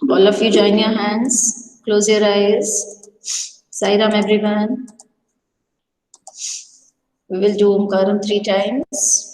All of you join your hands, close your eyes. Sairam everyone. We will do Omkaram 3 times.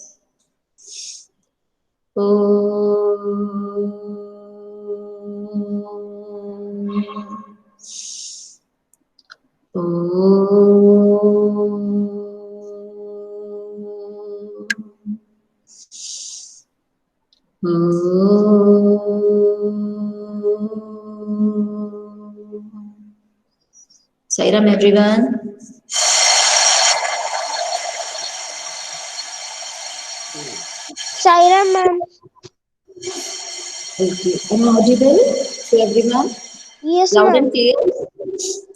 Sairam everyone. Sairam ma'am. Okay. Am I audible to everyone? Yes Loud ma'am. and clear.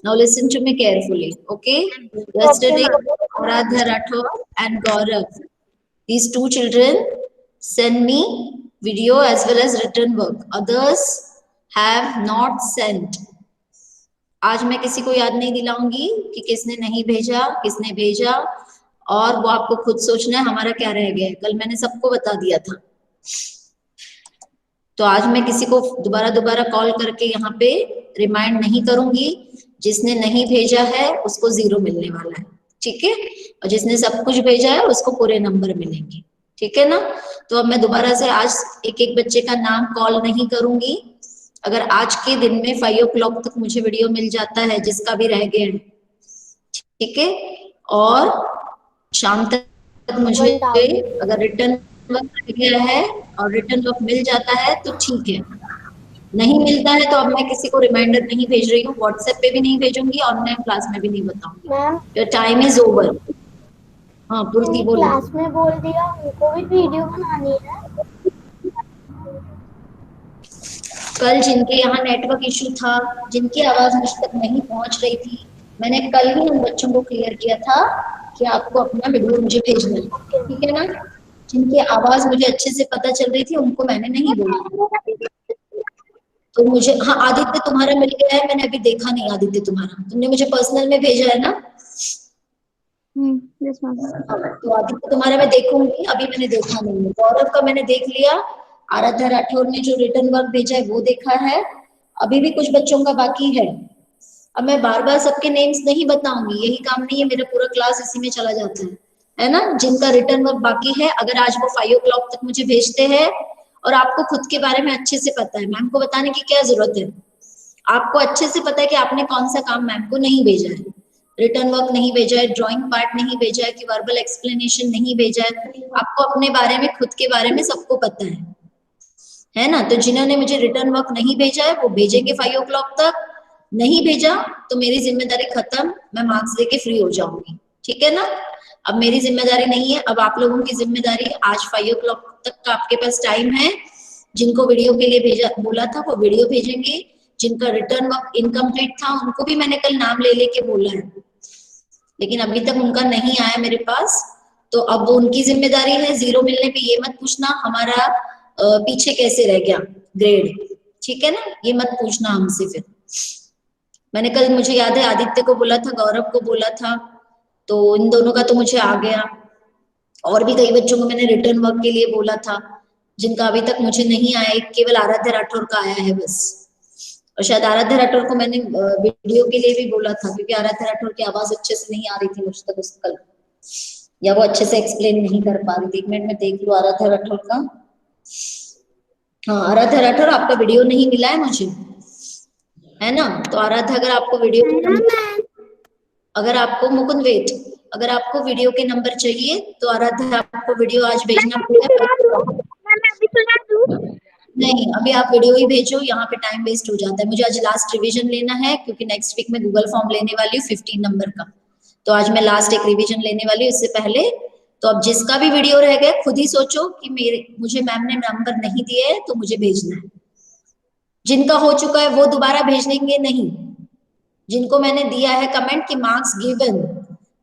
Now listen to me carefully. Okay. Okay Yesterday, ma'am. Aradhya Rathore and Gaurav, these two children, send me video as well as written work. Others have not sent. आज मैं किसी को याद नहीं दिलाऊंगी कि किसने नहीं भेजा, किसने भेजा, और वो आपको खुद सोचना है हमारा क्या रह गया है। कल मैंने सबको बता दिया था, तो आज मैं किसी को दोबारा दोबारा कॉल करके यहाँ पे रिमाइंड नहीं करूंगी। जिसने नहीं भेजा है उसको 0 मिलने वाला है, ठीक है, और जिसने सब कुछ भेजा है उसको पूरे नंबर मिलेंगे, ठीक है ना। तो अब मैं दोबारा से आज एक एक बच्चे का नाम कॉल नहीं करूंगी। अगर आज के दिन में 5 o'clock तक मुझे वीडियो मिल जाता है जिसका भी रह गया है, ठीक है, और शाम तक मुझे अगर रिटर्न वर्क रह गया है और रिटर्न वर्क मिल जाता है तो ठीक है, नहीं मिलता है तो अब मैं किसी को रिमाइंडर नहीं भेज रही हूँ, व्हाट्सएप पे भी नहीं भेजूंगी, ऑनलाइन क्लास में भी नहीं बताऊंगी। Ma'am your time is over. हाँ पूर्ति बोलो। क्लास में बोल दिया उनको भी वीडियो बनानी है। कल जिनके यहाँ नेटवर्क इशू था, जिनकी आवाज मुझ तक नहीं पहुंच रही थी, मैंने कल ही उन बच्चों को क्लियर किया था कि आपको अपना वीडियो मुझे भेजना है, ठीक है ना। जिनकी आवाज मुझे अच्छे से पता चल रही थी उनको मैंने नहीं बोला। तो मुझे, हाँ आदित्य तुम्हारा मिल गया है, मैंने अभी देखा नहीं आदित्य तुम्हारा, तुमने मुझे पर्सनल में भेजा है ना। Yes ma'am. तो आदित्य तुम्हारा मैं देखूंगी, अभी मैंने देखा नहीं है। गौरव का मैंने देख लिया, आराध्या राठौर ने जो रिटर्न वर्क भेजा है वो देखा है, अभी भी कुछ बच्चों का बाकी है। अब मैं बार बार सबके नेम्स नहीं बताऊंगी, यही काम नहीं है मेरा, पूरा क्लास इसी में चला जाता है ना। जिनका रिटर्न वर्क बाकी है, अगर आज वो 5 o'clock तक मुझे भेजते हैं, और आपको खुद के बारे में अच्छे से पता है, मैम को बताने की क्या जरूरत है, आपको अच्छे से पता है कि आपने कौन सा काम मैम को नहीं भेजा है, रिटर्न वर्क नहीं भेजा है, ड्राइंग पार्ट नहीं भेजा है, कि वर्बल एक्सप्लेनेशन नहीं भेजा है, आपको अपने बारे में, खुद के बारे में सबको पता है ना। तो जिन्होंने मुझे रिटर्न वर्क नहीं भेजा है वो भेजेंगे 5 o'clock तक, नहीं भेजा तो मेरी जिम्मेदारी खत्म, मैं मार्क्स देके फ्री हो जाऊंगी, ठीक है ना। अब मेरी जिम्मेदारी नहीं है, अब आप लोगों की जिम्मेदारी। आज 5 o'clock तक का आपके पास टाइम है, जिनको वीडियो के लिए भेजा बोला था वो वीडियो भेजेंगे, जिनका रिटर्न वर्क इनकम्प्लीट था उनको भी मैंने कल नाम ले लेके बोला है, लेकिन अभी तक उनका नहीं आया मेरे पास, तो अब वो उनकी जिम्मेदारी है। 0 मिलने पे ये मत पूछना हमारा पीछे कैसे रह गया ग्रेड, ठीक है ना, ये मत पूछना हमसे। फिर मैंने कल, मुझे याद है आदित्य को बोला था, गौरव को बोला था, तो इन दोनों का तो मुझे आ गया, और भी कई बच्चों को मैंने रिटर्न वर्क के लिए बोला था, जिनका अभी तक मुझे नहीं आया, केवल आराध्या राठौर का आया है बस। और शायद आराध्या राठौर को मैंने वीडियो के लिए भी बोला था, क्योंकि आराध्या राठौर की आवाज अच्छे से नहीं आ रही थी मुझ तक उस कल, या वो अच्छे से एक्सप्लेन नहीं कर पा रही थी। एक मिनट में देख लो आराध्या राठौर का। हाँ आराध्या राठौर, आपका वीडियो नहीं मिला है मुझे, है ना। तो आराध्या अगर आपको वीडियो, अगर आपको, मुकुंद वेट, अगर आपको वीडियो के नंबर चाहिए तो आराध्या आपको वीडियो आज भेजना पड़ेगा। नहीं अभी आप वीडियो ही भेजो, यहाँ पे टाइम वेस्ट हो जाता है। मुझे आज लास्ट रिवीजन लेना है, क्योंकि नेक्स्ट वीक में गूगल फॉर्म लेने वाली हूँ 15 नंबर का, तो आज मैं लास्ट एक रिवीजन लेने वाली हूँ इससे पहले। तो अब जिसका भी वीडियो रह गया खुद ही सोचो कि मुझे मैम ने नंबर नहीं दिए है तो मुझे भेजना है। जिनका हो चुका है वो दोबारा भेजेंगे नहीं, जिनको मैंने दिया है कमेंट कि मार्क्स गिवन,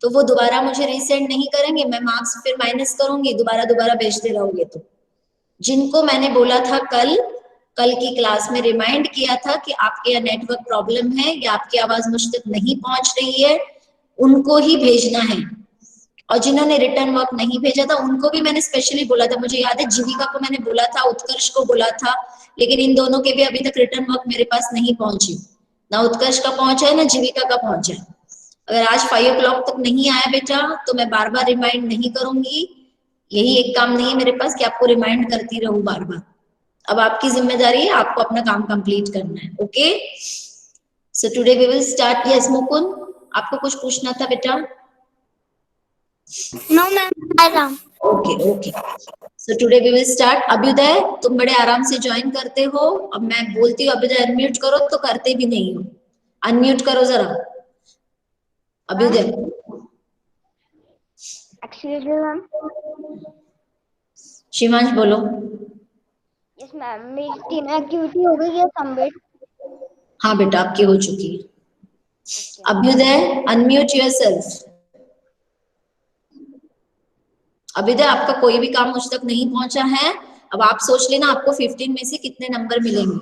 तो वो दोबारा मुझे रीसेंड नहीं करेंगे, मैं मार्क्स फिर माइनस करूंगी, दोबारा दोबारा भेजते रहोगे। तो जिनको मैंने बोला था कल की क्लास में रिमाइंड किया था कि आपके यहाँ नेटवर्क प्रॉब्लम है या आपकी आवाज मुझ तक नहीं पहुंच रही है, उनको ही भेजना है। और जिन्होंने रिटर्न वर्क नहीं भेजा था उनको भी मैंने स्पेशली बोला था, मुझे याद है जीविका को मैंने बोला था, उत्कर्ष को बोला था, लेकिन इन दोनों के भी अभी तक रिटर्न वर्क मेरे पास नहीं पहुंची, ना उत्कर्ष का पहुंचा है ना जीविका का पहुंचा है। अगर आज 5 o'clock तक नहीं आया बेटा तो मैं बार बार रिमाइंड नहीं करूंगी, यही एक काम नहीं है मेरे पास कि आपको रिमाइंड करती रहूं बार बार। अब आपकी जिम्मेदारी है, आपको अपना काम कंप्लीट करना है। Okay, so today we will start. Yes Mukund, आपको कुछ पूछना था बेटा? No ma'am. Okay okay, so today we will start. Abhyuday, तुम बड़े आराम से ज्वाइन करते हो, अब मैं बोलती हूँ अभ्युदय अनम्यूट करो तो करते भी नहीं हो, अनम्यूट करो जरा अभ्युदय। एक्चुअली मैम, शिवांश बोलो। यस मैम, मेरी 3 एक्टिविटी हो गई है सबमिट। हाँ बेटा आपकी हो चुकी है। Abhyuday unmute yourself. अभ्युदय आपका कोई भी काम मुझ तक नहीं पहुंचा है, अब आप सोच लेना आपको 15 में से कितने नंबर मिलेंगे।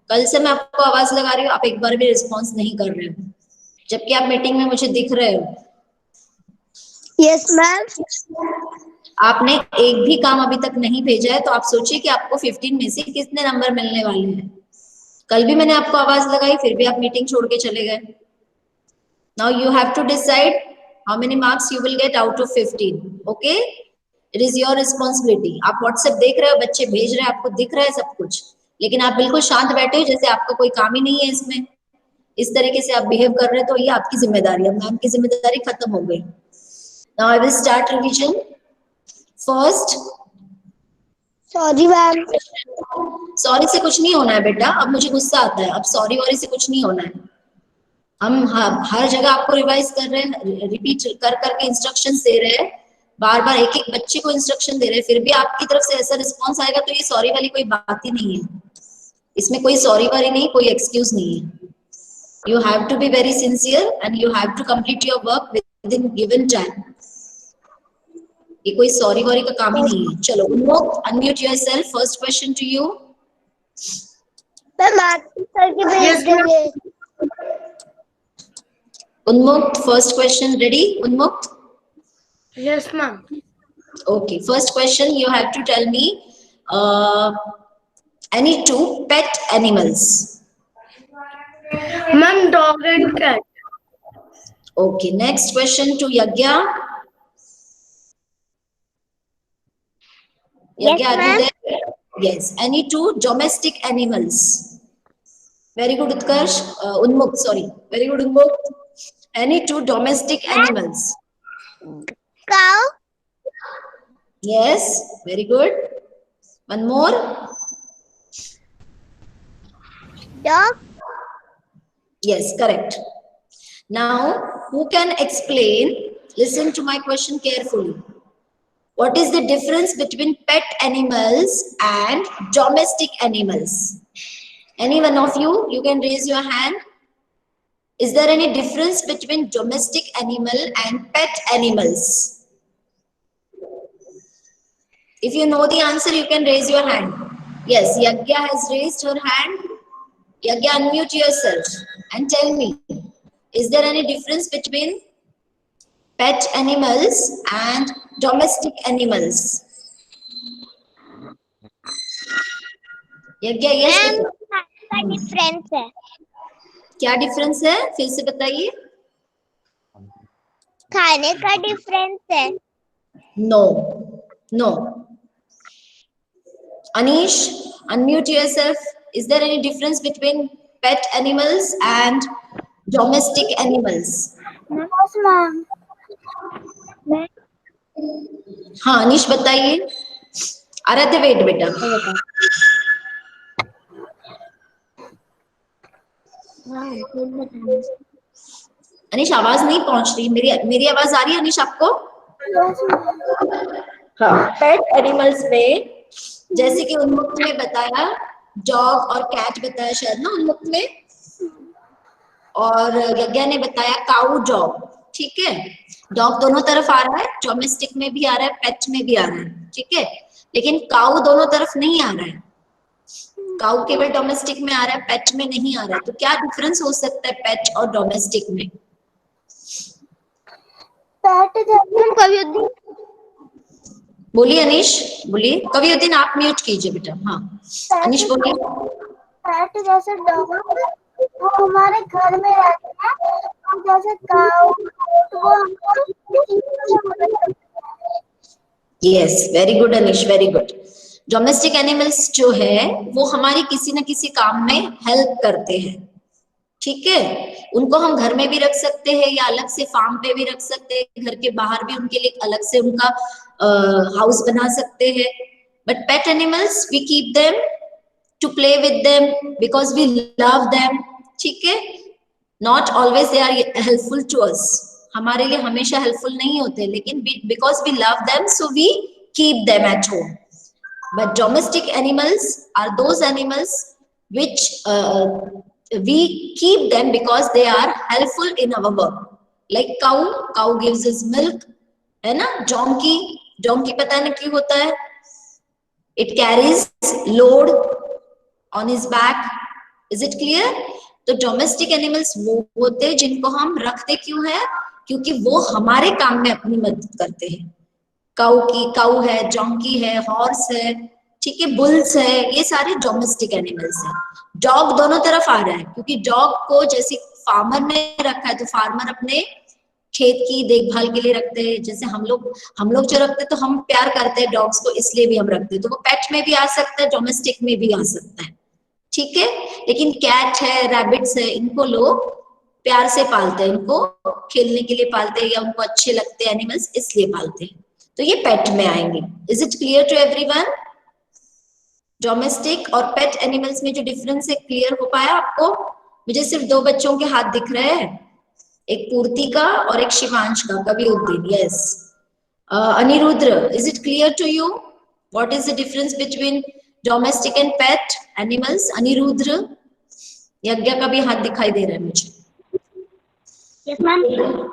कल से मैं आपको आवाज लगा रही हूँ, आप एक बार भी रिस्पॉन्स नहीं कर रहे हो, जबकि आप मीटिंग में मुझे दिख रहे हो। Yes ma'am. आपने एक भी काम अभी तक नहीं भेजा है, तो आप सोचिए कि आपको 15 में से कितने नंबर मिलने वाले हैं। कल भी मैंने आपको आवाज लगाई, फिर भी आप मीटिंग छोड़ के चले गए। Now you have to decide how many marks you will get out of 15। Okay, it is your responsibility. आप व्हाट्सएप देख रहे हो, बच्चे भेज रहे हैं, आपको दिख रहा है सब कुछ, लेकिन आप बिल्कुल शांत बैठे हो जैसे आपका कोई काम ही नहीं है इसमें। इस तरीके से आप बिहेव कर रहे हो तो ये आपकी जिम्मेदारी है। मैम की जिम्मेदारी खत्म हो गई। Now I will start revision. First, sorry ma'am. Sorry से कुछ नहीं होना है बेटा, अब मुझे गुस्सा आता है, अब सॉरी वॉरी से कुछ नहीं होना है। हम हर जगह आपको रिवाइज कर रहे हैं, रिपीट कर करके इंस्ट्रक्शंस दे रहे हैं, बार बार एक एक बच्चे को इंस्ट्रक्शन दे रहे हैं, फिर भी आपकी तरफ से ऐसा रिस्पॉन्स आएगा तो ये सॉरी वाली कोई बात ही नहीं है। इसमें कोई सॉरी वाली नहीं, कोई एक्सक्यूज नहीं है। You have to be very sincere and you have to complete your work within given time. ये कोई सॉरी वॉरी का काम ही नहीं है। चलो Unmukt, unmute yourself. First question to you. Ma'am Aarti sir की भेज देंगे। Unmukt, first question ready? Unmukt, yes ma'am. okay, first question you have to tell me any two pet animals. Ma'am dog and cat. Okay, next question to Yagya. Yes, Yagya, are you ma'am. there? Yes, any two domestic animals. Very good Utkarsh. Unmukt, sorry, very good Unmukt. Any two domestic animals. Cow. Yes, very good. One more. Dog. Yes, correct. Now, who can explain? Listen to my question carefully. What is the difference between pet animals and domestic animals? Any one of you, you can raise your hand. Is there any difference between domestic animal and pet animals? If you know the answer, you can raise your hand. Yes, Yagya has raised her hand. Yagya, unmute yourself and tell me, is there any difference between pet animals and domestic animals? Yagya, yes ma'am बेटा। का difference है। क्या difference है, फिर से बताइए। खाने का डिफरेंस है। No no. Anish, unmute yourself. Is there any difference between pet animals and domestic animals? Yes ma'am. हाँ अनीश बताइए। आराध्य वेट बेटा। अनीश आवाज नहीं पहुंच रही, मेरी आवाज आ रही है अनीश आपको? हाँ, पेट एनिमल्स में जैसे कि उन्मुक्त में बताया, डॉग और कैट बताया शायद ना उन्मुक्त में, और यज्ञा ने बताया काऊ डॉग। ठीक है, डॉग दोनों तरफ आ रहा है, डोमेस्टिक में भी आ रहा है, पेट में भी आ रहा है। ठीक है, लेकिन काऊ दोनों तरफ नहीं आ रहा है, काऊ केवल डोमेस्टिक में आ रहा है, पेट में नहीं आ रहा है। तो क्या डिफरेंस हो सकता है पेट और डोमेस्टिक में? कवियुद्दीन बोलिए अनीश, बोलिए। कवियुद्दीन आप म्यूट कीजिए बेटा। हाँ अनीश बोलिए। पेट जैसे डॉग वो हमारे घर में रहते हैं, और जैसे काऊ वो yes, very good Anish, very good. Domestic animals जो है वो हमारी किसी न किसी काम में हेल्प करते हैं, ठीक है। उनको हम घर में भी रख सकते हैं या अलग से फार्म पे भी रख सकते हैं, घर के बाहर भी उनके लिए अलग से उनका हाउस बना सकते हैं। But pet animals we keep them to play with them because we love them, ठीक है। Not always they are helpful to us, हमारे लिए हमेशा हेल्पफुल नहीं होते, लेकिन because we love them so we keep them at home. But domestic animals are those animals which we keep them because they are helpful in our work. Like cow gives us milk, है ना। donkey पता नहीं क्यों होता है, it carries load on his back. Is it clear? तो domestic animals वो होते हैं जिनको हम रखते क्यों है, क्योंकि वो हमारे काम में अपनी मदद करते हैं। काऊ है, जॉन्की है, हॉर्स है, ठीक है, बुल्स है, ये सारे डोमेस्टिक एनिमल्स हैं। डॉग दोनों तरफ आ रहा है, क्योंकि डॉग को जैसे फार्मर ने रखा है तो फार्मर अपने खेत की देखभाल के लिए रखते हैं। जैसे हम लोग जो रखते हैं तो हम प्यार करते हैं डॉग्स को, इसलिए भी हम रखते हैं। तो वो पेट में भी आ सकता है, डोमेस्टिक में भी आ सकता है, ठीक है। लेकिन कैट है, रैबिट्स है, इनको लोग प्यार से पालते हैं, इनको खेलने के लिए पालते हैं या उनको अच्छे लगते हैं एनिमल्स, इसलिए पालते हैं। तो ये पेट में आएंगे। Is it clear to everyone? Domestic और पेट एनिमल्स में जो डिफरेंस है क्लियर हो पाया आपको? मुझे सिर्फ दो बच्चों के हाथ दिख रहे हैं, एक पूर्ति का और एक शिवांश का। Kaviuddin, yes. Anirudra, is it clear to you what is the difference between domestic and pet animals? Anirudra, Yagya का भी हाथ दिखाई दे रहा है मुझे। Yes ma'am.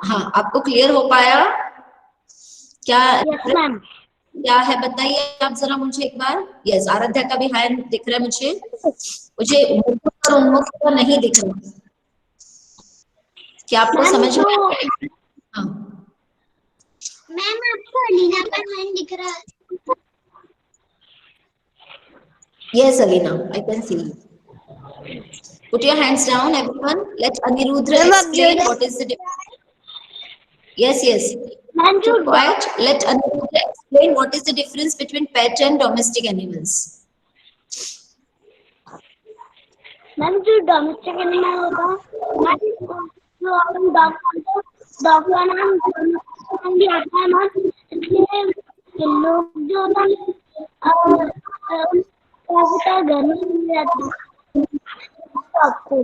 हाँ, आपको क्लियर हो पाया क्या? Yes ma'am. क्या है बताइए आप जरा मुझे एक बार। यस, आराध्या का भी हैंड दिख रहा है मुझे मुकुट और उन्मुख का नहीं दिख रहा। क्या आपको समझ में आ रहा है? हाँ मैम, आपको अलीना का हैंड दिख रहा है? Yes, Alina, I can see you. Put your hands down, everyone. Let Anirudra explain what is the difference. Yes, yes. Keep quiet. Let Anirudra explain what is the difference between pet and domestic animals. Ma'am, जो domestic animal होता है, जो अपन dog का नाम भी आता है ma'am, इसलिए लोग जो होता है घर में रहते हैं आपको।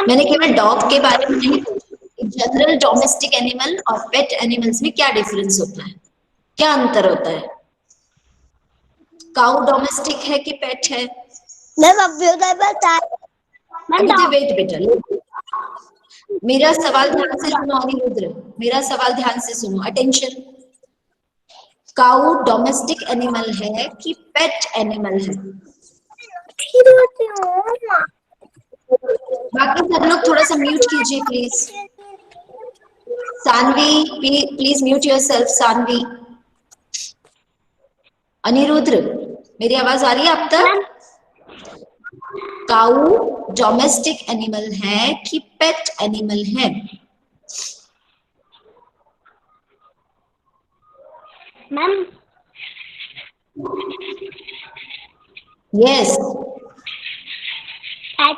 मैंने केवल डॉग के बारे में नहीं, जनरल डोमेस्टिक एनिमल और पेट एनिमल्स में क्या डिफरेंस होता है, क्या अंतर होता है? काऊ डोमेस्टिक है कि पेट है? मैम, अब वेट बेटा, मेरा सवाल ध्यान से सुनो अनिरुद्र, मेरा सवाल ध्यान से सुनो, अटेंशन। काऊ डोमेस्टिक एनिमल है कि पेट एनिमल है? बाकी सब लोग थोड़ा सा म्यूट कीजिए please. Sanvi, please mute yourself. Sanvi, Anirudra, मेरी आवाज आ रही है आप तक? काऊ डोमेस्टिक एनिमल है कि पेट एनिमल है? मैम, यस, पेट।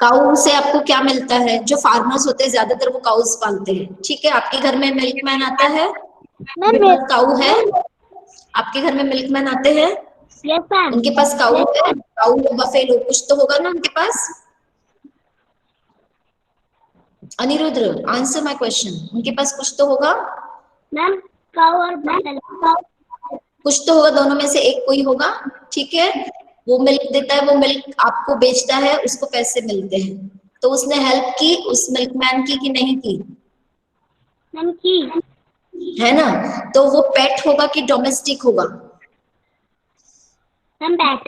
काऊ से आपको क्या मिलता है? जो फार्मर्स होते हैं ज्यादातर वो काउस पालते हैं, ठीक है। आपके घर में मिल्कमैन आता है? काऊ है आपके घर में? मिल्कमैन आते हैं? Yes ma'am. उनके पास काऊ है? काऊ बफेलो कुछ तो होगा ना उनके पास? Anirudra, answer my question. उनके पास कुछ तो होगा मैम, काऊ और बफेलो कुछ तो होगा, दोनों में से एक कोई होगा, ठीक है। वो मिल्क देता है, वो मिल्क आपको बेचता है, उसको पैसे मिलते हैं। तो उसने हेल्प की उस मिल्कमैन की कि नहीं की? मैम की है ना। तो वो पेट होगा कि डोमेस्टिक होगा? मैम, पेट।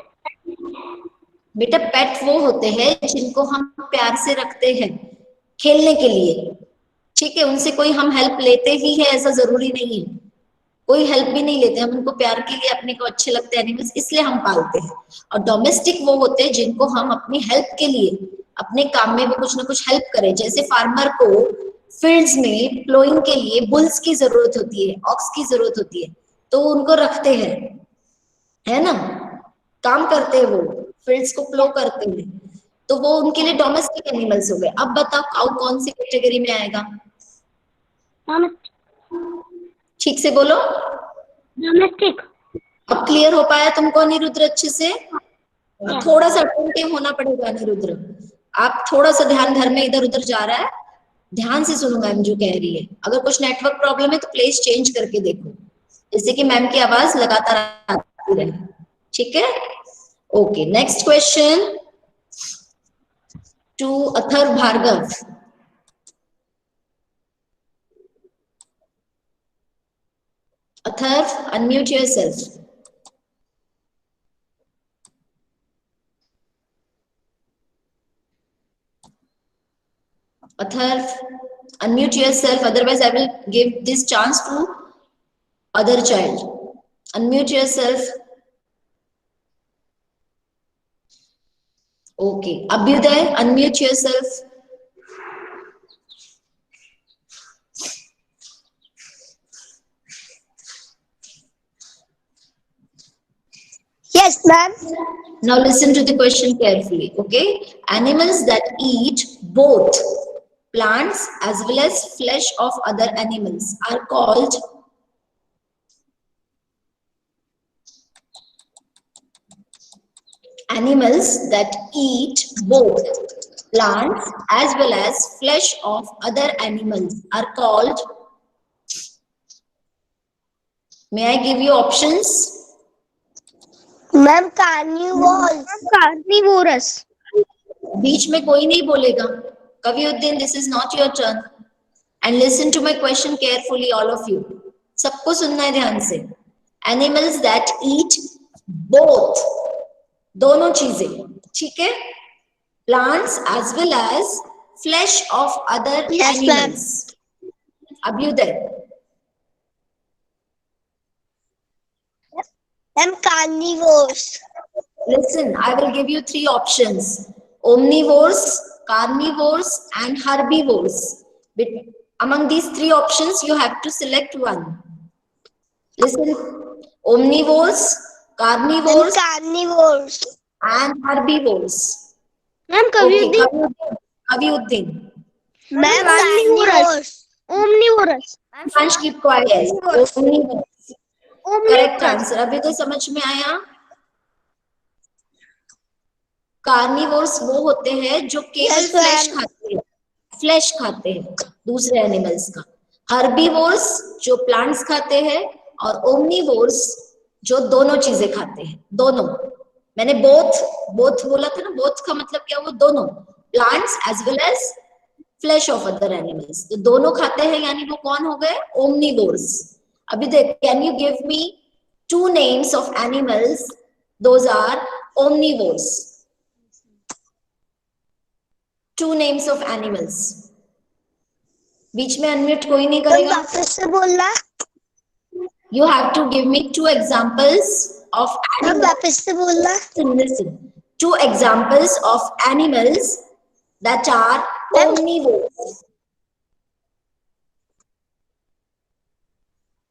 बेटा पेट वो होते हैं जिनको हम प्यार से रखते हैं, खेलने के लिए, ठीक है। उनसे कोई हम हेल्प लेते ही है ऐसा जरूरी नहीं है, कोई हेल्प भी नहीं लेते, हम उनको प्यार के लिए, अपने को अच्छे लगते हैं एनिमल्स इसलिए हम पालते हैं। और डोमेस्टिक वो होते हैं जिनको हम अपनी हेल्प के लिए, अपने काम में वो कुछ ना कुछ हेल्प करें। जैसे फार्मर को फील्ड्स में प्लोइंग के लिए बुल्स की जरूरत होती है, ऑक्स की जरूरत होती है, तो उनको रखते हैं, है ना, काम करते हैं, वो फील्ड्स को प्लो करते हैं, तो वो उनके लिए डोमेस्टिक एनिमल्स हो गए। अब बताओ काऊ कौन सी कैटेगरी में आएगा? ठीक से बोलो। डोमेस्टिक। अब क्लियर हो पाया तुमको अनिरुद्र अच्छे से? थोड़ा सा अटेंटिव होना पड़ेगा अनिरुद्र, आप थोड़ा सा ध्यान घर में इधर उधर जा रहा है, ध्यान से सुनो मैम जो कह रही है। अगर कुछ नेटवर्क प्रॉब्लम है तो प्लीज चेंज करके देखो, जिससे कि मैम की आवाज लगातार आती रहे, ठीक है। Okay, next question to Atharv Bhargav. Atharv, unmute yourself. Atharv, unmute yourself, otherwise I will give this chance to other child. Unmute yourself. Okay, Abhyuday, unmute yourself. Yes, ma'am. Now listen to the question carefully, okay? Animals that eat both plants as well as flesh of other animals are called animals that eat both plants as well as flesh of other animals are called. May I give you options? Ma'am, carnivores. Carnivorous. बीच में कोई नहीं बोलेगा। Kaviuddin, this is not your turn, and listen to my question carefully all of you. सबको सुनना है ध्यान से। एनिमल्स दैट ईट बोथ, दोनों चीजें, ठीक है, plants as well as flesh of other animals. Abhyuday. I'm carnivores. Listen, I will give you three options: omnivores, carnivores, and herbivores. Among these three options, you have to select one. Listen: omnivores, carnivores, and herbivores. Ma'am, Kaviuddin. Kaviuddin. Ma'am, carnivores. Omnivorous. Mansh, keep quiet. Omnivores. Correct answer. अभी तो समझ में आया? Carnivores वो होते हैं जो केवल फ्लैश खाते हैं, फ्लैश खाते हैं दूसरे एनिमल्स का। हर्बीवोर्स जो प्लांट्स खाते हैं, और ओमनीवोर्स जो दोनों चीजें खाते हैं, दोनों। मैंने बोथ बोथ बोला था ना, बोथ का मतलब क्या हुआ? दोनों, plants as well as flesh of other animals, तो दोनों खाते हैं, यानी वो कौन हो गए? ओमनीवोर्स। अभी देख, can you give me two names of animals those are omnivores? Two names of animals. बीच में अनम्यूट कोई नहीं करेगा। वापस से बोलना। You have to give me two examples of animals. वापस से बोलना। Listen. Two examples of animals that are omnivores.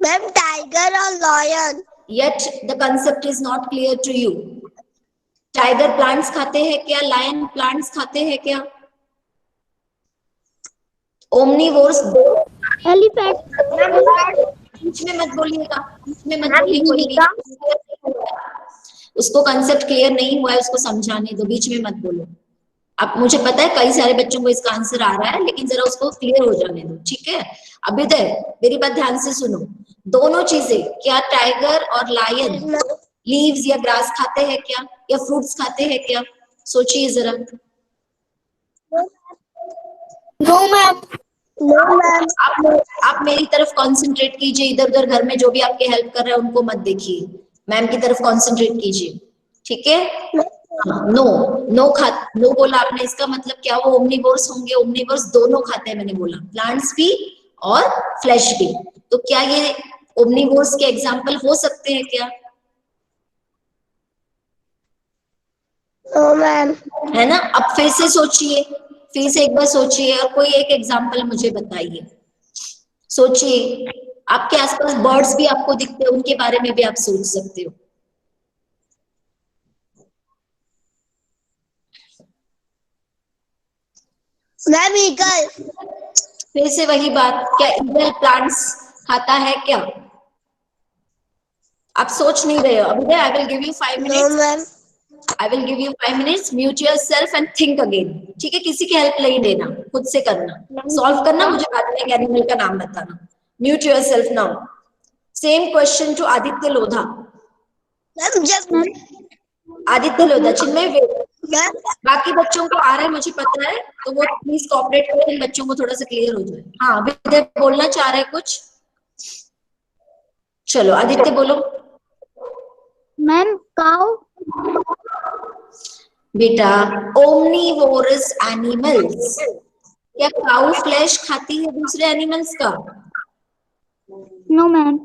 Ma'am, tiger or lion? Yet the concept is not clear to you. Tiger plants खाते हैं क्या? Lion plants खाते हैं क्या? Omnivores दो। एलिफेंट। बीच में मत बोलिएगा, बीच में मत बोलिए कोई भी। उसको कंसेप्ट क्लियर नहीं हुआ है, उसको समझाने दो, बीच में मत बोलो। अब मुझे पता है कई सारे बच्चों को इसका आंसर आ रहा है, लेकिन जरा उसको क्लियर हो जाने दो, ठीक है। अभी मेरी बात ध्यान से सुनो। दोनों चीजें, क्या टाइगर और लायन लीव्स या ग्रास खाते हैं क्या, या फ्रूट्स खाते हैं क्या? सोचिए जरा। No ma'am. No ma'am. आप मेरी तरफ कंसंट्रेट कीजिए, इधर उधर घर में जो भी आपके हेल्प कर रहे हैं उनको मत देखिए, मैम की तरफ कंसंट्रेट कीजिए, ठीक है। नो, नो बोला आपने, इसका मतलब क्या वो ओमनिवोर्स होंगे? ओमनिवोर्स दोनों खाते हैं मैंने बोला, प्लांट्स भी और फ्लैश भी। तो क्या ये ओमनिवोर्स के एग्जाम्पल हो सकते हैं क्या? मैम। है ना? अब फिर से सोचिए, फिर से एक बार सोचिए और कोई एक एग्जाम्पल मुझे बताइए। सोचिए, आपके आसपास बर्ड्स भी आपको दिखते हैं, उनके बारे में भी आप सोच सकते हो। Ma'am eagle. फिर से वही बात, क्या ईगल प्लांट्स खाता है क्या? आप सोच नहीं रहे हो अभी। I will give you 5 no minutes, ma'am. I will give you 5 minutes, mute yourself and think again. ठीक है, किसी की हेल्प नहीं लेना, खुद से करना, सॉल्व करना, मुझे बाद में एक एनिमल का नाम बताना। Mute yourself now. Same question to Aditya Lodha. Ma'am जब आदित्य लोधा, चिन्मय वेद, मैम बाकी बच्चों को आ रहा है मुझे पता है, तो वो प्लीज कोऑपरेट करें, इन बच्चों को थोड़ा सा क्लियर हो जाए। हाँ, आदित्य बोलना चाह रहे हैं कुछ? चलो आदित्य बोलो। मैम काऊ। बेटा, ओमनीवोरस एनिमल्स, क्या काऊ फ्लैश खाती है दूसरे एनिमल्स का? No ma'am.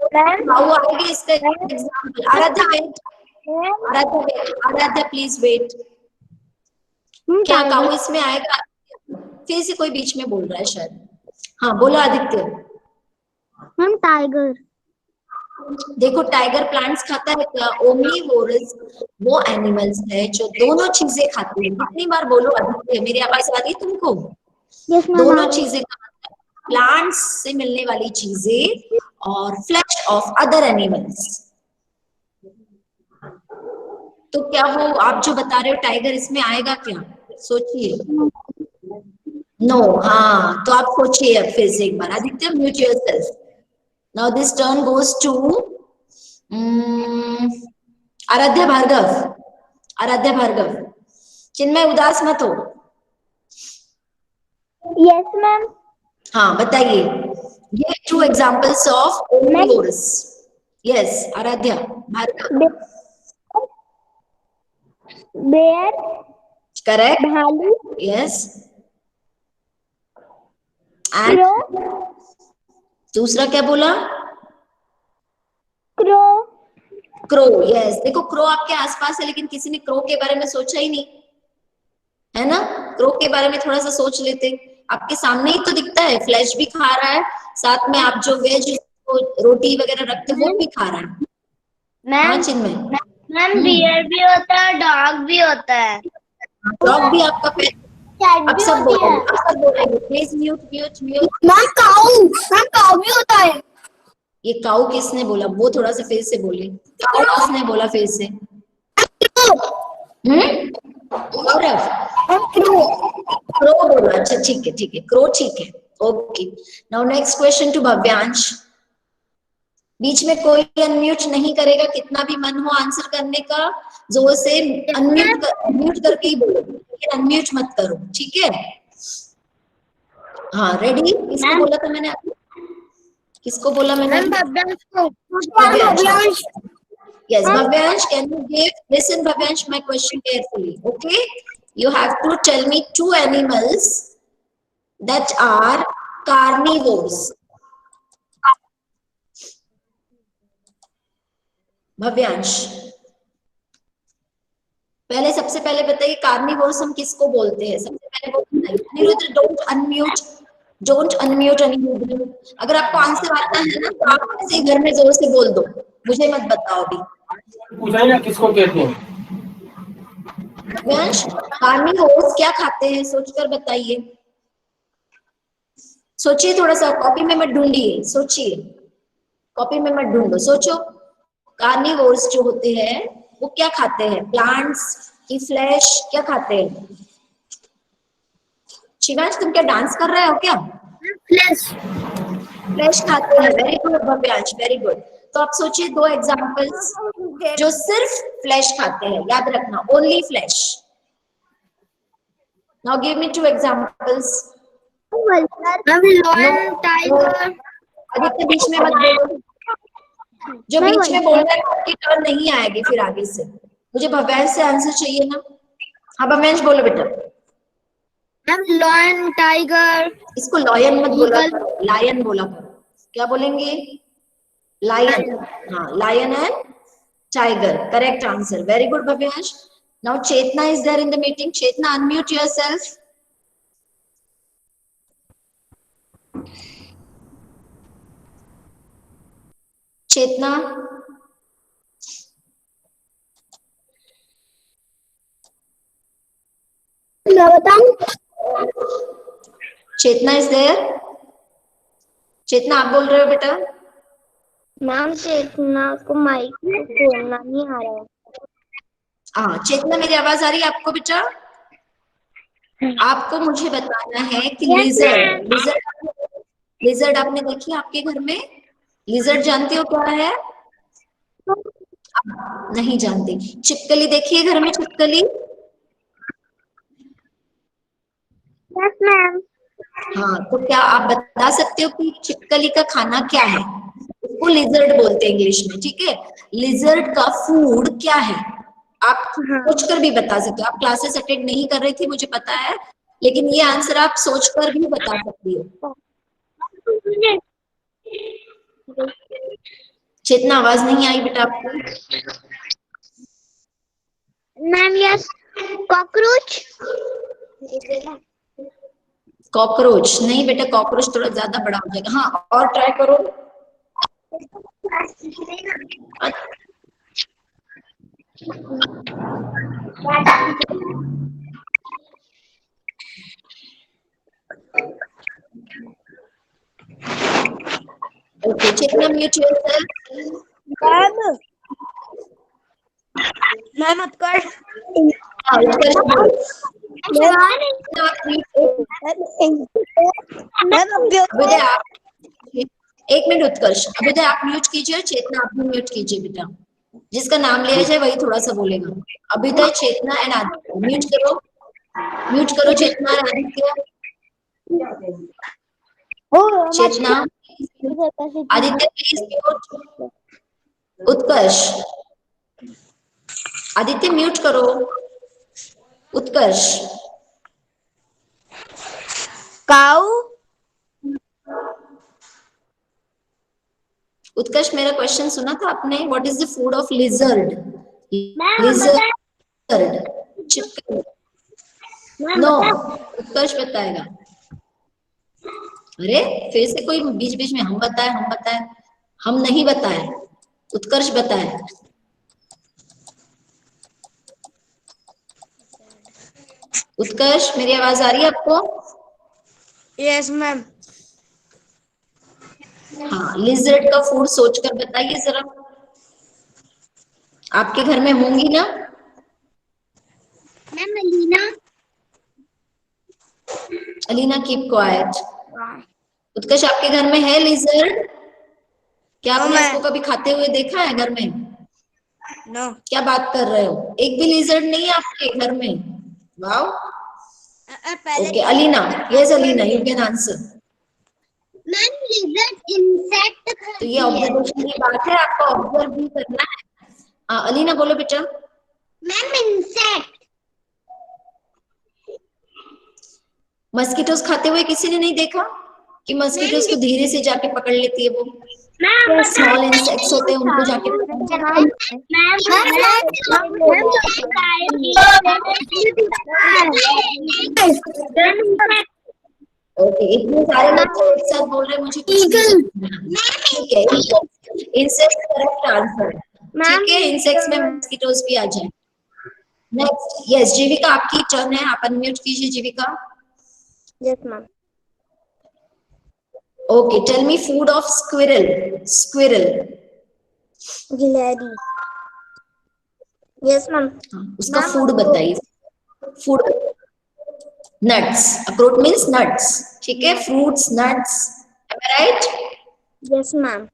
काऊ आएगी इसका एग्जाम्पल। Aaradhya wait, Aaradhya wait, Aaradhya please wait. क्या काऊ इसमें आएगा? फिर से कोई बीच में बोल रहा है शायद। हाँ बोलो आदित्य। Ma'am tiger. देखो, टाइगर प्लांट्स खाता है क्या? ओमनीवोरस वो एनिमल्स है जो दोनों चीजें खाते हैं। कितनी बार बोलो आदित्य, मेरी आवाज आ रही है तुमको? Yes ma'am. दोनों चीजें, प्लांट्स से मिलने वाली चीजें और फ्लैश ऑफ अदर एनिमल्स। तो क्या वो आप जो बता रहे हो टाइगर इसमें आएगा क्या? सोचिए। नो, हाँ तो आप सोचिए अब फिर से एक बार। Aditya mute yourself now, this turn goes to Aaradhya Bhargav. Aaradhya Bhargav, Chinmay उदास मत हो। Yes ma'am. हाँ बताइए, ये 2 examples of omnivorous. Yes Aaradhya Bhargav. Bear. Correct. भालू। यस। क्रो। एंड दूसरा क्या बोला? क्रो। क्रो। यस, देखो क्रो आपके आसपास है, लेकिन किसी ने क्रो के बारे में सोचा ही नहीं, है ना? क्रो के बारे में थोड़ा सा सोच लेते। आपके सामने ही तो दिखता है, फ्लैश भी खा रहा है, साथ में आप जो वेज रोटी वगैरह रखते वो भी खा रहा है। हाँ चिन्मय। मैम बियर भी होता है, डॉग भी होता है। डॉग भी आपका पेट। कैट अब भी सब होती है। बोलेंगे, अब सब बोलेंगे, please mute mute mute. Ma'am cow भी होता है। ये काऊ किसने बोला? वो थोड़ा सा फिर से बोले। काऊ किसने बोला फिर से? गौरव, क्रो बोला। अच्छा ठीक है, ठीक है, क्रो ठीक है। Okay, now next question to Bhavyansh. बीच में कोई अनम्यूट नहीं करेगा, कितना भी मन हो आंसर करने का, जोर से म्यूट करके ही बोलो, लेकिन अनम्यूट मत करो, ठीक है? हाँ रेडी? किसको बोला था मैंने? किसको बोला मैंने? Bhavyansh. Yes, Bhavyansh, can you listen Bhavyansh, my question carefully, okay? You have to tell me 2 animals that are carnivores. Bhavyansh, पहले सबसे पहले बताइए कार्निवोर्स हम किसको बोलते हैं? सबसे पहले वो बताइए। Anirudh don't unmute Anirudh. अगर आपको आंसर आता है ना तो आप ऐसे घर में जोर से बोल दो, मुझे मत बताओ अभी। पूछा ना किसको कहते हैं? भव्यांश, कार्निवोर्स क्या खाते हैं? सोचकर बताइए, सोचिए थोड़ा सा, कॉपी में मत ढूंढिए, सोचिए, कॉपी में मत ढूंढो, सोचो। कार्निवोर्स जो होते हैं वो क्या खाते हैं? प्लांट्स की फ्लैश, क्या खाते हैं? शिवांश तुम क्या डांस कर रहे हो क्या? फ्लैश खाते हैं। Very good Bhavyansh, very good. तो आप सोचिए 2 एग्जांपल्स जो सिर्फ फ्लैश खाते हैं, याद रखना, only flesh. Now give me 2 examples. Tiger. Aditya बीच में मत बोलो, जो बीच में बोल रहा है उसकी टर्न नहीं आएगी फिर आगे से। मुझे भव्यांश से आंसर चाहिए ना। हाँ भव्यांश बोलो बेटा। मैम लॉयन, टाइगर, इसको लॉयन मत बोला ईगल, करो, लायन बोला करो। क्या बोलेंगे? लायन। हाँ, lion and tiger, correct answer, very good Bhavyansh. Now Chetna is there in the meeting. Chetna, unmute yourself. Chetna, मैं बताऊं? चेतना इज देयर। चेतना आप बोल रहे हो बेटा? मैम चेतना को माइक में बोलना नहीं आ रहा है। हाँ चेतना, मेरी आवाज आ रही है आपको बेटा? आपको मुझे बताना है कि लिजर्ड, लिजर्ड आपने देखी आपके घर में? लिजर्ड जानते हो क्या है? नहीं जानते। छिपकली देखी है घर में? छिपकली? Yes ma'am. हाँ, तो क्या आप बता सकते हो कि छिपकली का खाना क्या है? उसको लिजर्ड बोलते हैं इंग्लिश में, ठीक है। लिजर्ड का फूड क्या है? आप सोचकर भी बता सकते हो। आप क्लासेस अटेंड नहीं कर रही थी मुझे पता है, लेकिन ये आंसर आप सोचकर भी बता सकती हो। चेतना, आवाज नहीं आई बेटा आपको? Ma'am yes, cockroach. कॉकरोच नहीं बेटा, कॉकरोच थोड़ा ज्यादा बड़ा हो जाएगा। हाँ, और ट्राई करो। ओके, चेतना म्यूट योरसेल्फ। मैम, मैम उत्कर्ष। हाँ, उत्कर्ष बोलो। अभ्युदय आप, एक मिनट उत्कर्ष, अभ्युदय आप म्यूट कीजिए, चेतना आप भी म्यूट कीजिए बेटा। जिसका नाम लिया जाए वही थोड़ा सा बोलेगा। अभ्युदय, चेतना एंड आदित्य म्यूट करो। म्यूट करो चेतना और Aditya. Chetna, Aditya please mute. Utkarsh, Aditya mute करो। उत्कर्ष, काऊ। उत्कर्ष मेरा क्वेश्चन सुना था आपने? What is the food of lizard? Ma'am lizard, छिपकली। नो, बता। उत्कर्ष बताएगा। अरे फिर से कोई बीच बीच में हम बताए हम बताए, हम नहीं बताए, उत्कर्ष बताए। उत्कर्ष, मेरी आवाज आ रही है आपको? Yes ma'am. हाँ, लिजर्ड का फूड सोचकर बताइए जरा। आपके घर में होंगी ना? Ma'am Alina. Alina keep quiet. Utkarsh, आपके घर में है लिजर्ड? क्या आपने इसको कभी खाते हुए देखा है घर में? नो। क्या बात कर रहे हो, एक भी लिजर्ड नहीं है आपके घर में? Wow. Okay Alina, yes Alina you can answer. Ma'am lizard insect तो ये खाती है। ऑब्जर्वेशन की बात है, आपको ऑब्जर्व भी करना है। अलीना बोलो बेटा। Ma'am insect. मस्कीटोस खाते हुए किसी ने नहीं देखा कि मस्कीटोस को धीरे से जाके पकड़ लेती है वो? स्मॉल इंसेक्ट्स होते हैं उनको जाके ओके, इतने सारे बच्चे एक साथ बोल रहे हैं, मुझे कुछ नहीं समझ। ठीक है, इंसेक्ट करेक्ट आंसर है। ठीक है, इंसेक्ट्स में मस्कीटोस भी आ जाए। नेक्स्ट, यस जीविका आपकी टर्न है, आप अनम्यूट कीजिए Jeevika. Yes ma'am. Okay, tell me food of squirrel. Squirrel, गिलहरी। Yes ma'am. उसका फूड बताइए। फूड, नट्स, अखरोट मीन्स नट्स, ठीक है, fruits nuts, am I right? Yes ma'am.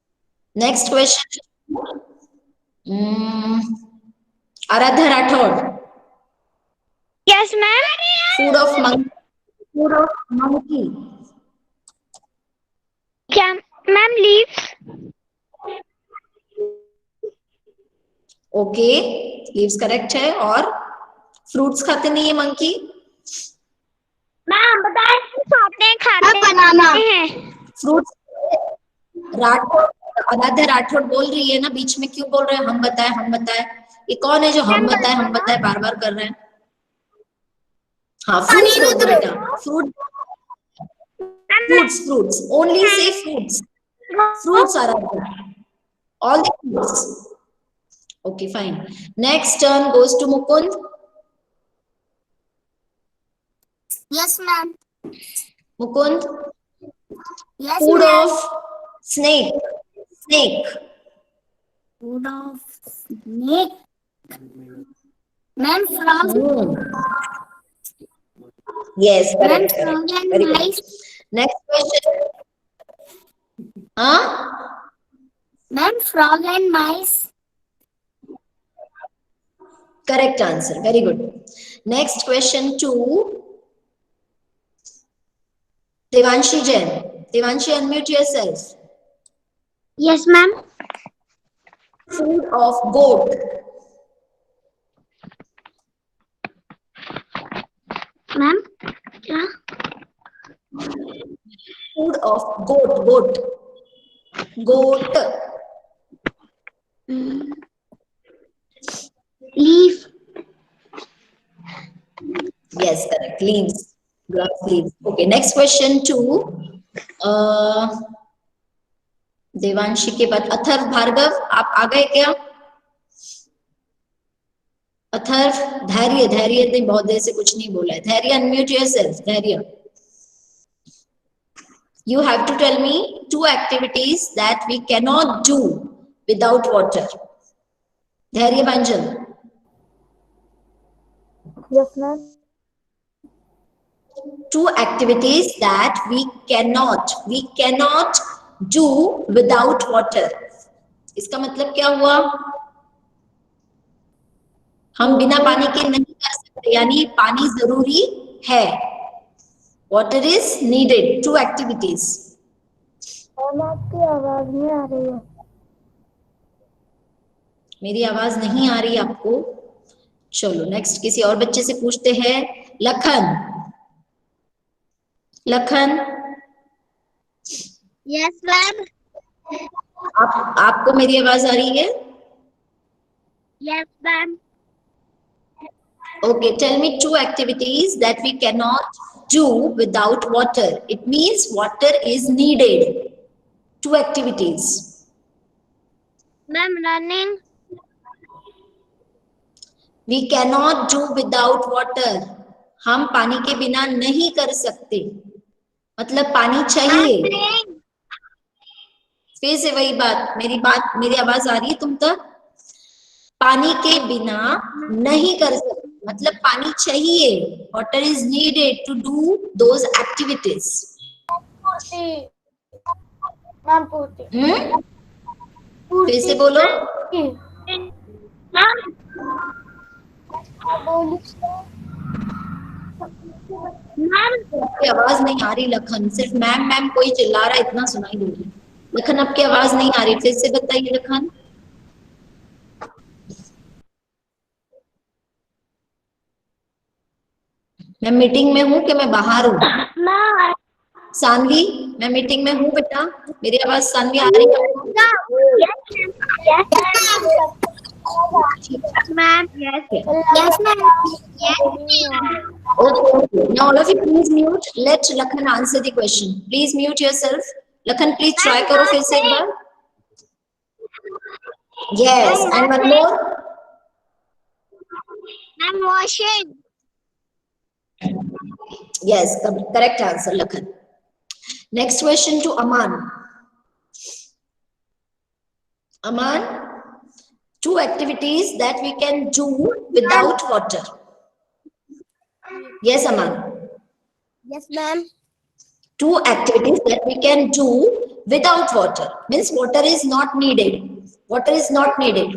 Next question, Aaradhya Rathore. Yes ma'am. Food of monkey, food of monkey. क्या ma'am? Leaves. Okay, leaves correct है। और fruits खाते नहीं है मंकी? मैम बताए खाते बनाना हैं फ्रूट्स। आराध्या राठौड़ बोल रही है ना, बीच में क्यों बोल रहे हैं हम बताए हम बताए? ये कौन है जो हम बताए बार बार कर रहे हैं? हाँ, फ्रूट्स बोलो बेटा, फ्रूट्स ओनली से fruits Aaradhya, all the fruits. Okay fine. Next turn goes to Mukund. Yes ma'am Mukund, yes food ma'am of snake. Food of snake ma'am frog Yes, ma'am correct, frog correct. And Very good. Mice Next question. Huh? Ma'am frog and mice Correct answer. Very good. Next question to Devanshi Jain. Devanshi, unmute yourself. Yes ma'am Food of goat. Ma'am क्या Food of goat. Leaf Yes, correct. Leaves. Grass leaves. Okay. Next question to Devanshi के बाद अथर्व भार्गव, आप आ गए क्या? अथर्व, धैर्य ने बहुत देर से कुछ नहीं बोला है। धैर्य, अनम्यूट योरसेल्फ। धैर्य, you have to tell me 2 activities that we cannot do without water. Dhairya Bhanjan. Yes ma'am 2 activities that we cannot do without water. इसका मतलब क्या हुआ? हम बिना पानी के नहीं कर सकते, यानी पानी जरूरी है। Water is needed. 2 activities. आपकी आवाज नहीं आ रही है। मेरी आवाज नहीं आ रही आपको? चलो नेक्स्ट किसी और बच्चे से पूछते हैं। लखन, यस मैम आपको मेरी आवाज आ रही है? Yes ma'am Okay, tell me 2 activities that we cannot do without water. It means water is needed. 2 activities. Ma'am running We cannot do without water. हम पानी के बिना नहीं कर सकते, मतलब पानी चाहिए। फिर से वही बात, मेरी आवाज आ रही है तुम तक? पानी के बिना नहीं कर सकते, मतलब पानी चाहिए। Water is needed to do those activities. फिर से बोलो। आपकी आवाज नहीं आ रही लखन, सिर्फ मैम कोई चिल्ला रहा है, इतना सुनाई दे रहा है। लखन, आपकी आवाज नहीं आ रही, फिर से बताइए लखन। मैं मीटिंग में हूँ कि मैं बाहर हूँ? सानवी, मैं मीटिंग में हूँ बेटा, मेरी आवाज सानवी आ रही है आपको? Ma'am yes ma'am Okay. Now all of you please mute. Let Lakhan answer the question. Please mute yourself. Lakhan, please try करो फिर से एक बार. Yes, and one more. I'm washing. Yes, correct answer, Lakhan. Next question to Aman. Aman, 2 activities that we can do without water. Yes, Aman. Yes, ma'am. 2 activities that we can do without water. Means water is not needed. Water is not needed.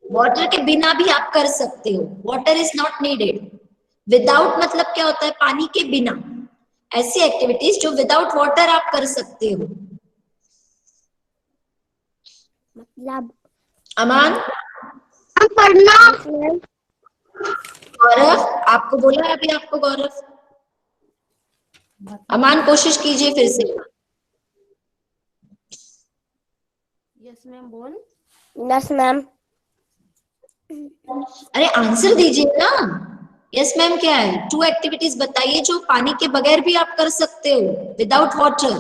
Water के बिना भी आप कर सकते हो. Water is not needed. Without मतलब क्या होता है? पानी के बिना। ऐसी एक्टिविटीज जो विदाउट वाटर आप कर सकते हो। मतलब अमान, पढ़ना। गौरव, आपको बोला है अभी आपको गौरव? अमान कोशिश कीजिए फिर से। यस मैम, बोल। Yes ma'am. अरे आंसर दीजिए ना। यस मैम क्या है? 2 एक्टिविटीज बताइए जो पानी के बगैर भी आप कर सकते हो, विदाउट वाटर।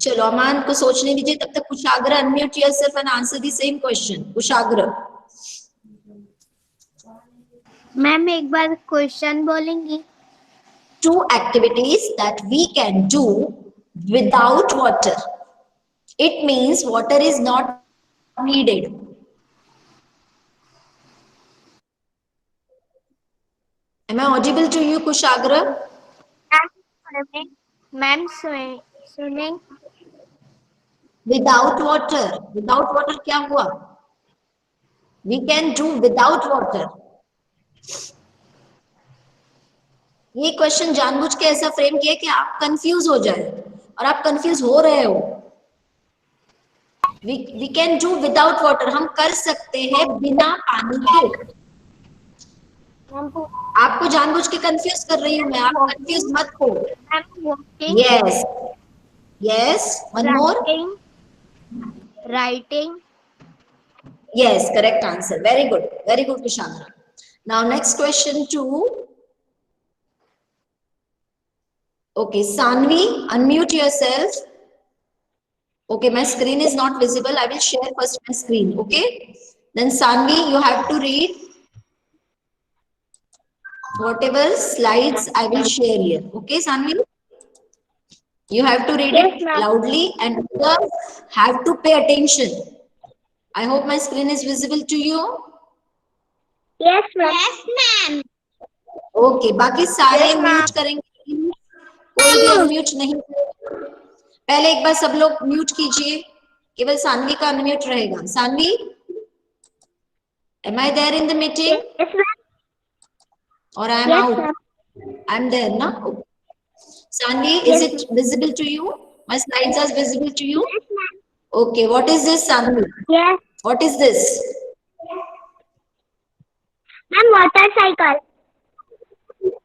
चलो अमान को सोचने दीजिए, तब तक Kushagra unmute yourself and answer the same question. Kushagra. Ma'am एक बार क्वेश्चन बोलेंगी? 2 activities that we can do without water. It means water is not needed. Am I audible to you, Kushagra? Ma'am swimming. Without water. Without water क्या हुआ? We can do without water. ये question जानबूझ के ऐसा frame किया कि आप confuse हो जाए, और आप कंफ्यूज हो रहे हो। We can do without water. हम कर सकते हैं बिना पानी के। आपको जानबूझ के कंफ्यूज कर रही हूँ मैं, आप कंफ्यूज मत हो। Yes yes, one more. Writing. Yes, correct answer. Very good, Kushandra. Now next question 2. Okay, Sanvi, unmute yourself. Okay, my screen is not visible. I will share first my screen. Okay, then Sanvi, you have to read whatever slides I will share here. Okay, Sanvi, you have to read it loudly and others have to pay attention. I hope my screen is visible to you. Yes ma'am. Yes ma'am. Okay, बाकी सारे mute करेंगे, कोई भी unmute नहीं। पहले एक बार सब लोग म्यूट कीजिए, केवल सानवी का अनम्यूट रहेगा। Saanvi, am I there in the meeting? Yes ma'am. Or I am out? I am there, na? Sanvi, is it visible to you? My slides are visible to you? Yes ma'am. Okay, what is this, Sanvi? Yes. What is this? Ma'am, water cycle.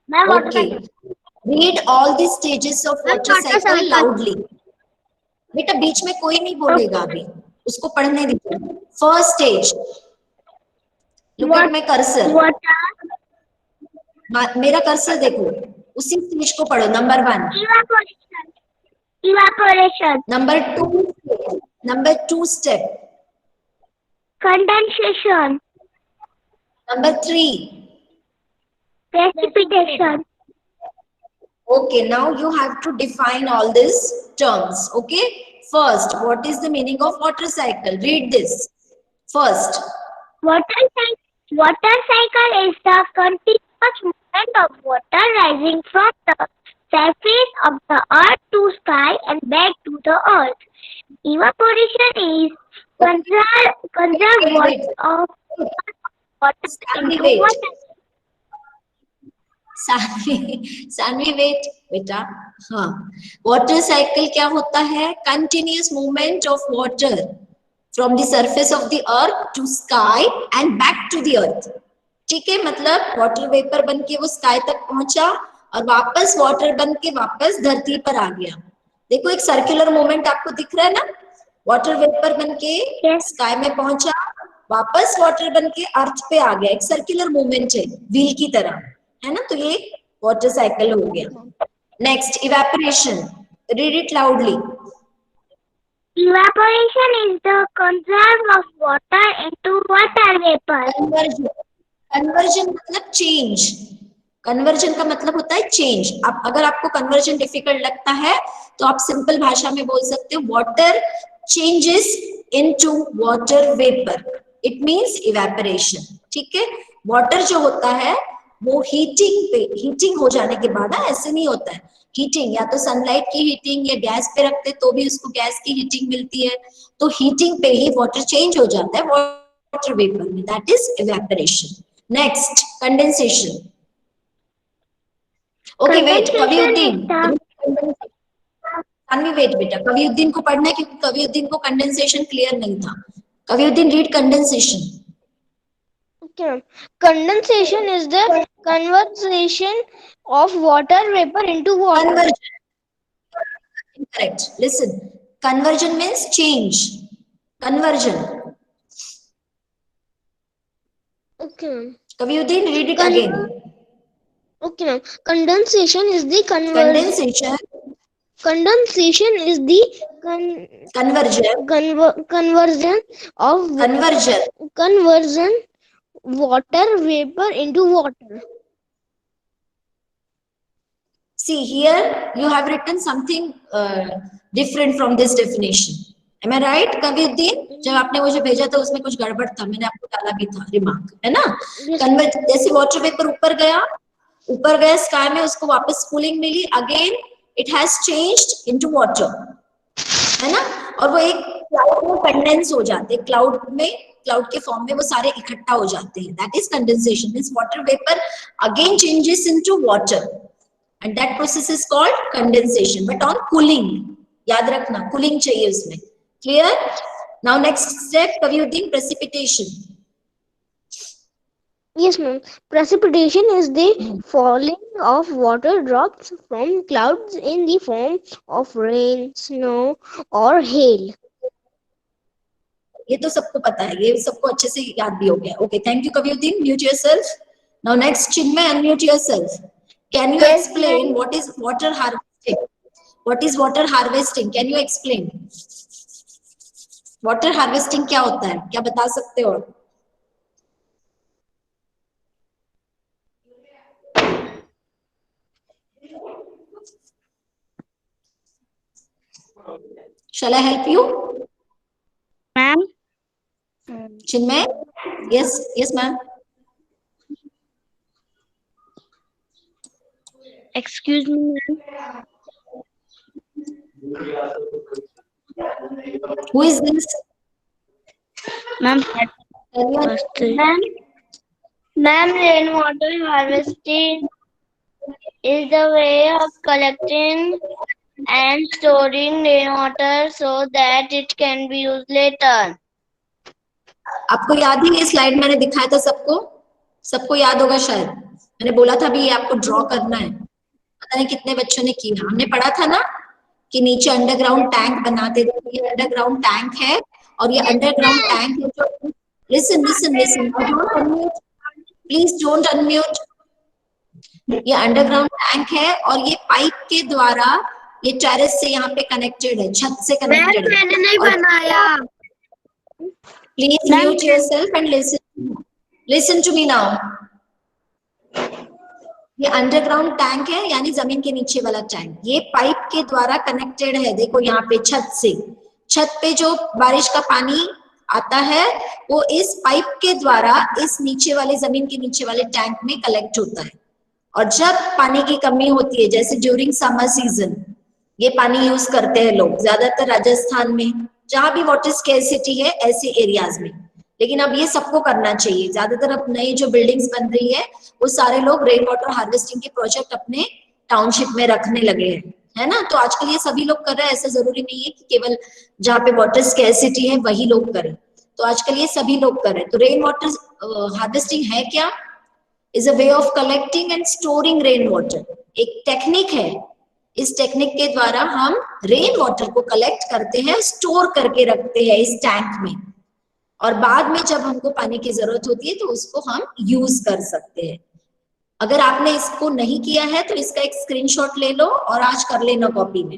Ma'am, water Okay. cycle. Read all the stages of water cycle loudly. बेटा बीच में कोई नहीं बोलेगा अभी, उसको पढ़ने दीजिए। First stage. Look at my cursor. मेरा कर्सर देखो, उसी स्टेज को पढ़ो। Number 1 evaporation. Number 2 step. Condensation. Number 3. Precipitation. Okay, now you have to define all these terms. Okay, first, what is the meaning of water cycle? Read this first. Water cycle is the continuous movement of water rising from the surface of the earth to sky and back to the earth. Evaporation is conservation of water into water. Sanvi wait बेटा। हाँ, water cycle क्या होता है? Continuous movement of water from the surface of the earth to sky and back to the earth. ठीक है, मतलब water vapour बन के वो स्काई तक पहुंचा और वापस वाटर बन के वापस धरती पर आ गया। देखो एक सर्कुलर मूवमेंट आपको दिख रहा है ना, वाटर वेपर बन के स्काई में पहुंचा, वापस वाटर बन के अर्थ पे आ गया। एक सर्कुलर मूवमेंट है, व्हील की तरह, है ना? तो ये वाटर साइकिल हो गया। Next, evaporation. Read it loudly. Evaporation is the conversion of water into water vapor. Conversion मतलब चेंज। कन्वर्जन का मतलब होता है चेंज। अब अगर आपको कन्वर्जन डिफिकल्ट लगता है तो आप सिंपल भाषा में बोल सकते हो water changes into water vapour. It means evaporation. ठीक है, वाटर जो होता है वो हीटिंग हो जाने के बाद, ऐसे नहीं होता है हीटिंग, या तो सनलाइट की हीटिंग या गैस पे रखते तो भी उसको गैस की हीटिंग मिलती है, तो हीटिंग पे ही वाटर चेंज हो जाता है। वाटर वाटर वेपर में, that is evaporation. Next condensation. Okay wait, Kaviuddin, Tanvi wait बेटा, कविउद्दीन को पढ़ना है क्योंकि कविउद्दीन को कंडेंसेशन क्लियर नहीं था। Kaviuddin read condensation. Okay. Condensation is the conversion of water vapor into water. Conversion. Incorrect. Listen. Conversion means change. Conversion. Okay. Kaviyuddin, read it again. Okay. Condensation is the Condensation. Condensation is the Conversion. conversion of conversion water vapor into water. See here, you have written something different from this definition. Am I right, Kaviyuddin? जब आपने मुझे भेजा था उसमें कुछ गड़बड़ था, मैंने आपको डाला भी था रिमार्क, है ना? जैसे वाटर वेपर ऊपर गया स्काई में, उसको वापस कूलिंग मिली, again it has changed into water, है ना? और वो एक क्लाउड में कंडेंस हो जाते हैं, क्लाउड के फॉर्म में वो सारे इकट्ठा हो जाते हैं, that is condensation. Means water vapour again changes into water and that process is called condensation, but on cooling, याद रखना cooling चाहिए उसमें। Clear? Now next step, Kaviyuddin, precipitation. Yes, ma'am. Precipitation is the falling of water drops from clouds in the form of rain, snow, or hail. ये तो सबको पता है, ये सबको अच्छे से याद भी हो गया। Okay, thank you, Kaviyuddin. Mute yourself. Now next, Chinmay, unmute yourself. Can you explain what is water harvesting? What is water harvesting? Can you explain? Water harvesting क्या होता है? क्या बता सकते हो? Shall I help you? Ma'am? Chinmay? Yes, yes, ma'am. Excuse me, ma'am. Who is this? Ma'am, rainwater harvesting is the way of collecting and storing rainwater so that it can be used later. आपको याद है ये slide मैंने दिखाया था सबको याद होगा शायद। मैंने बोला था भी ये आपको ड्रॉ करना है, पता नहीं कितने बच्चों ने किया। हमने पढ़ा था ना कि नीचे अंडरग्राउंड टैंक बनाते थे, ये अंडरग्राउंड टैंक है और ये अंडरग्राउंड टैंक है जो, लिसन प्लीज डोंट अनम्यूट। ये अंडरग्राउंड टैंक है और ये पाइप के द्वारा ये टेरेस से यहाँ पे कनेक्टेड है, छत से कनेक्टेड है। मैंने नहीं बनाया। Please mute yourself and listen to me now. ये अंडरग्राउंड टैंक है, यानी जमीन के नीचे वाला टैंक। ये पाइप के द्वारा कनेक्टेड है, देखो यहाँ पे छत से। छत पे जो बारिश का पानी आता है वो इस पाइप के द्वारा इस नीचे वाले जमीन के नीचे वाले टैंक में कलेक्ट होता है। और जब पानी की कमी होती है, जैसे ड्यूरिंग समर सीजन, ये पानी यूज करते हैं लोग ज्यादातर राजस्थान में, जहां भी वाटर स्केर्सिटी है ऐसे एरियाज में। लेकिन अब ये सबको करना चाहिए, ज्यादातर अब नई जो बिल्डिंग्स बन रही है वो सारे लोग रेन वाटर हार्वेस्टिंग के प्रोजेक्ट अपने टाउनशिप में रखने लगे हैं, है ना? तो आजकल ये सभी लोग कर रहे हैं, ऐसा जरूरी नहीं है कि केवल जहाँ पे वाटर स्केर्सिटी है वही लोग करें। तो आजकल ये सभी लोग कर रहे हैं। तो रेन वाटर हार्वेस्टिंग है क्या? Is a way of collecting and storing rain water, एक टेक्निक है। इस टेक्निक के द्वारा हम रेन वाटर को कलेक्ट करते हैं, स्टोर करके रखते हैं इस टैंक में, और बाद में जब हमको पानी की जरूरत होती है तो उसको हम यूज कर सकते हैं। अगर आपने इसको नहीं किया है तो इसका एक स्क्रीनशॉट ले लो और आज कर लेना कॉपी में।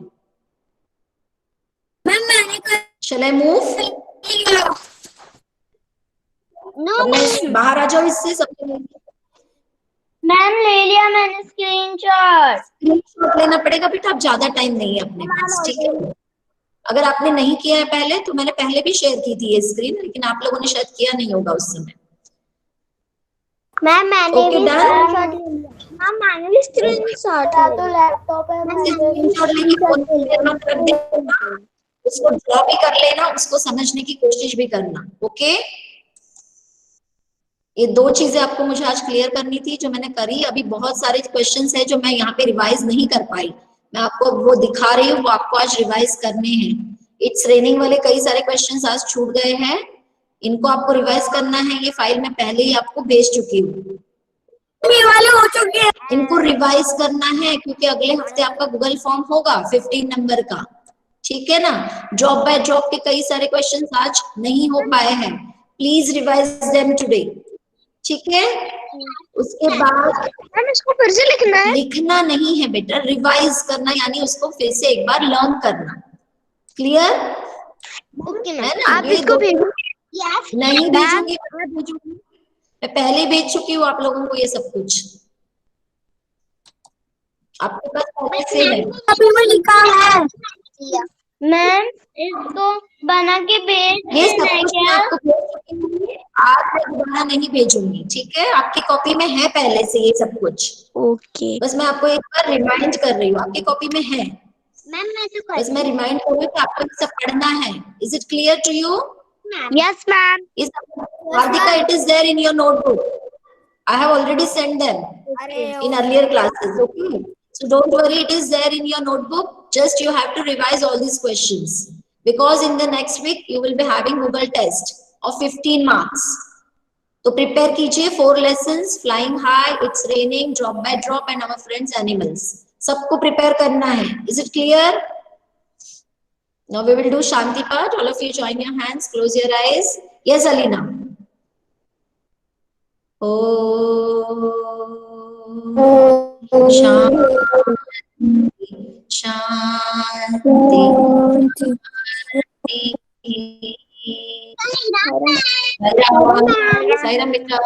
Shall I move? बाहर आ जाओ इससे सब। मैम ले लिया मैंने स्क्रीनशॉट लेना पड़ेगा बेटा, अब ज्यादा टाइम नहीं है अपने पास, ठीक है? अगर आपने नहीं किया है पहले तो मैंने पहले भी शेयर की थी ये स्क्रीन, लेकिन आप लोगों ने शायद किया नहीं होगा उस समय। मैम मैंने Okay, भी done? स्क्रीनशॉट ले लिया। मैम मैंने भी स्क्रीनशॉट तो लैपटॉप है, उसको ड्रॉ भी कर लेना, उसको समझने की कोशिश भी करना। ओके, ये 2 चीजें आपको मुझे आज क्लियर करनी थी जो मैंने करी। अभी बहुत सारे क्वेश्चंस है जो मैं यहाँ पे रिवाइज नहीं कर पाई, मैं आपको वो दिखा रही हूँ, वो आपको आज रिवाइज करने हैं। इट्स रेनिंग वाले कई सारे क्वेश्चंस आज छूट गए हैं, इनको आपको रिवाइज करना है। ये फाइल मैं पहले ही आपको भेज चुकी हूँ, ये वाले हो चुके हैं। इनको रिवाइज करना है क्योंकि अगले हफ्ते आपका गूगल फॉर्म होगा 15 नंबर का, ठीक है ना। जॉब बाय जॉब के कई सारे क्वेश्चंस आज नहीं हो पाए हैं, प्लीज रिवाइज देम टुडे, ठीक है। उसके बाद मैम इसको फिर से लिखना है? लिखना नहीं है बेटा, रिवाइज करना, यानी उसको फिर से एक बार लर्न करना। क्लियर ओके है मैम, ना। आप ये इसको 2 भेजो। नहीं भेजूंगी, मैं पहले ही भेज चुकी हूँ आप लोगों को ये सब कुछ, आपके पास पहले से है। अभी मैं लिखा है मैम, इसको बना के भेज ये सब देना है कुछ मैं क्या? आपको भेज चुकी हूँ, आज मैं दोबारा नहीं भेजूंगी, ठीक है। आपकी कॉपी में है पहले से ये सब कुछ, ओके बस मैं आपको एक बार रिमाइंड कर रही हूँ, आपकी कॉपी में है, मैम, मैं तो बस मैं रिमाइंड कर रही हूँ कि आपको ये सब पढ़ना है। Is it clear to you? Yes ma'am. Radhika, it is there in your notebook. I have already sent them in earlier classes. Okay, so don't worry, it is there in your notebook. Just you have to revise all these questions because in the next week you will be having Google test of 15 marks. तो prepare कीजिए 4 lessons: flying high, it's raining, drop by drop, and our friends animals. सबको prepare करना है. Is it clear? Now we will do Shanti part. All of you join your hands, close your eyes. Yes, Alina. Shanti Shanti Sairam Mitra.